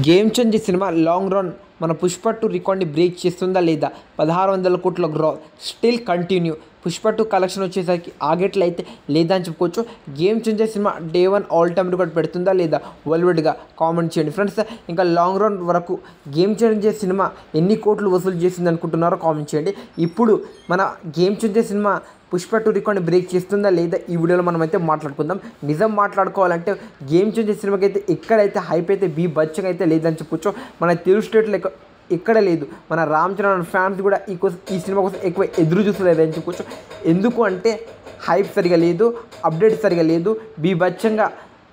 Game change cinema long run మన పుష్ప 2 రికార్డ్ని break చేస్తుందా లేదా? 1600 కోట్ల gross still continue. Pushpa 2 collection వచ్చేసరికి ఆగేట్లు అయితే లేదా అని చెప్పుకోవచ్చు. Game changer cinema day 1 all time record పెడుతుందా లేదా? వరల్డ్గా కామెంట్ చేయండి ఫ్రెండ్స్. ఇంకా లాంగ్ రన్ వరకు గేమ్ చేంజర్ సినిమా ఎన్ని కోట్లు వసూలు చేసింది అనుకుంటున్నారో కామెంట్ చేయండి. ఇప్పుడు మన గేమ్ చేంజర్ సినిమా పుష్ప 2 రికార్డ్ని బ్రేక్ చేస్తుందా లేదా ఈ వీడియోలో మనం అయితే మాట్లాడుకుందాం. నిజం మాట్లాడుకోవాలంటే గేమ్ చేంజర్ సినిమాకి అయితే ఎక్కడైతే హైప్ అయితే బచ్చగా అయితే లేదని చెప్పొచ్చు. మన తెలుగు స్టేట్లో ఎక్కడ లేదు. మన రామ్ చరణ్ ఫ్యాన్స్ కూడా ఈ సినిమా కోసం ఎక్కువ ఎదురు చూస్తలేదని చెప్పొచ్చు. ఎందుకు అంటే హైప్ సరిగా లేదు, అప్డేట్ సరిగా లేదు, బచ్చంగా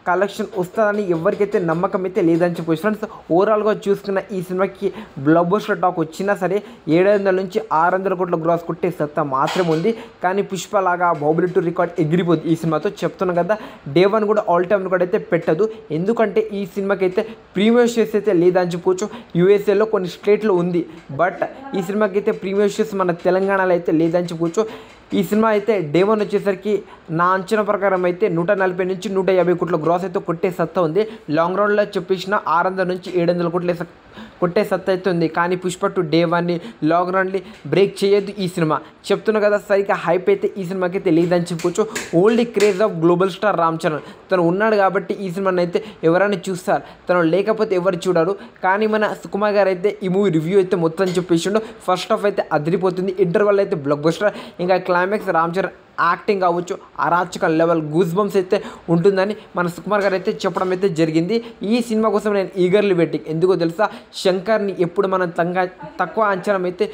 కలెక్షన్ వస్తుందని ఎవరికైతే నమ్మకం అయితే లేదని చెప్పొచ్చు ఫ్రెండ్స్. ఓవరాల్గా చూసుకున్న ఈ సినిమాకి బ్లాక్ బస్టర్ టాక్ వచ్చినా సరే 700 నుంచి 600 కోట్ల గ్రాస్ కొట్టే సత్తా మాత్రమే ఉంది. కానీ పుష్ప లాగా బాహుబలి 2 రికార్డ్ ఎగిరిపోతుంది ఈ సినిమాతో. చెప్తున్నాను కదా, డే 1 కూడా ఆల్ టైమ్ రికార్డ్ అయితే పెట్టదు. ఎందుకంటే ఈ సినిమాకి అయితే ప్రీమియర్ షోస్ అయితే లేదని చెప్పుకోవచ్చు. యూఎస్ఏలో కొన్ని స్టేట్లో ఉంది, బట్ ఈ సినిమాకి అయితే ప్రీమియర్ షోస్ మన తెలంగాణలో అయితే లేదని చెప్పుకోవచ్చు. ఈ సినిమా అయితే డే 1 వచ్చేసరికి నా అంచనా ప్రకారం అయితే 140 నుంచి 150 కోట్ల గ్రాస్ అయితే కొట్టే సత్తా ఉంది. లాంగ్ రౌండ్లో చెప్పేసిన 600 నుంచి 700 కోట్ల కొట్టే సత్తా అయితే ఉంది. కానీ పుష్ప 2 డే 1ని లాంగ్ రన్ని బ్రేక్ చేయొద్దు ఈ సినిమా. చెప్తున్నా కదా, సరిగ్గా హైప్ అయితే ఈ సినిమాకి అయితే లేదని చెప్పుకోవచ్చు. Only craze of global star Ram Charan తను ఉన్నాడు కాబట్టి ఈ సినిమాని అయితే ఎవరైనా చూస్తారు, తను లేకపోతే ఎవరు చూడరు. కానీ మన సుకుమార్ గారు అయితే ఈ మూవీ రివ్యూ అయితే మొత్తం చెప్పేసిండు. ఫస్ట్ హాఫ్ అయితే అదిరిపోతుంది, ఇంటర్వల్ అయితే బ్లాక్ బస్టర్, ఇంకా క్లైమాక్స్ రామ్ చరణ్ యాక్టింగ్ కావచ్చు అరాచక లెవెల్ గూస్ బంప్స్ అయితే ఉంటుందని మన సుకుమార్ గారు అయితే చెప్పడం అయితే జరిగింది. ఈ సినిమా కోసం నేను ఈగర్లీ వెయిటింగ్. ఎందుకో తెలుసా, శంకర్ని ఎప్పుడు మనం తక్కువ అంచనా అయితే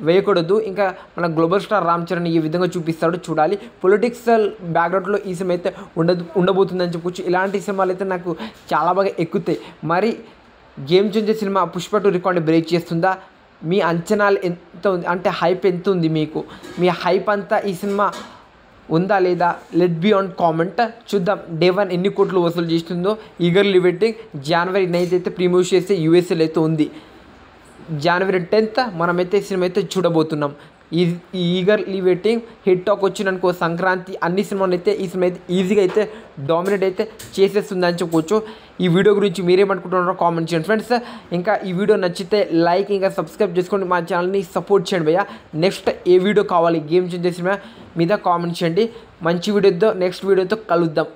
వేయకూడదు. ఇంకా మన గ్లోబల్ స్టార్ రామ్ చరణ్ ఈ విధంగా చూపిస్తాడు, చూడాలి. పొలిటిక్సల్ బ్యాక్గ్రౌండ్లో ఈ సినిమా అయితే ఉండబోతుందని చెప్పొచ్చు. ఇలాంటి సినిమాలు అయితే నాకు చాలా బాగా ఎక్కుతాయి. మరి గేమ్ చేంజర్ సినిమా పుష్ప 2 రికార్డ్ని బ్రేక్ చేస్తుందా? మీ అంచనాలు ఎంత ఉంది అంటే హైప్ ఎంత ఉంది మీకు? మీ హైప్ అంతా ఈ సినిమా ఉందా లేదా? Let be on comment. చూద్దాం డే 1 ఎన్ని కోట్లు వసూలు చేస్తుందో. Eagerly waiting. జనవరి 9 అయితే ప్రీమియర్ చేస్తే యూఎస్ఏలో అయితే ఉంది. జనవరి 10th మనమైతే సినిమా అయితే చూడబోతున్నాం. ఈ ఈగర్లీ వెయిటింగ్. హిట్ టాక్ వచ్చిననుకో సంక్రాంతి అన్ని సినిమాలు అయితే ఈ సినిమా అయితే ఈజీగా అయితే డామినేట్ అయితే చేసేస్తుందని చెప్పుకోవచ్చు. ఈ వీడియో గురించి మీరేమనుకుంటున్నారో కామెంట్ చేయండి ఫ్రెండ్స్. ఇంకా ఈ వీడియో నచ్చితే లైక్ ఇంకా సబ్స్క్రైబ్ చేసుకోండి, మా ఛానల్ని సపోర్ట్ చేయండి భయ్యా. నెక్స్ట్ ఏ వీడియో కావాలి గేమ్ చేంజర్ సినిమా మీద కామెంట్ చేయండి. మంచి వీడియోతో నెక్స్ట్ వీడియోతో కలుద్దాం.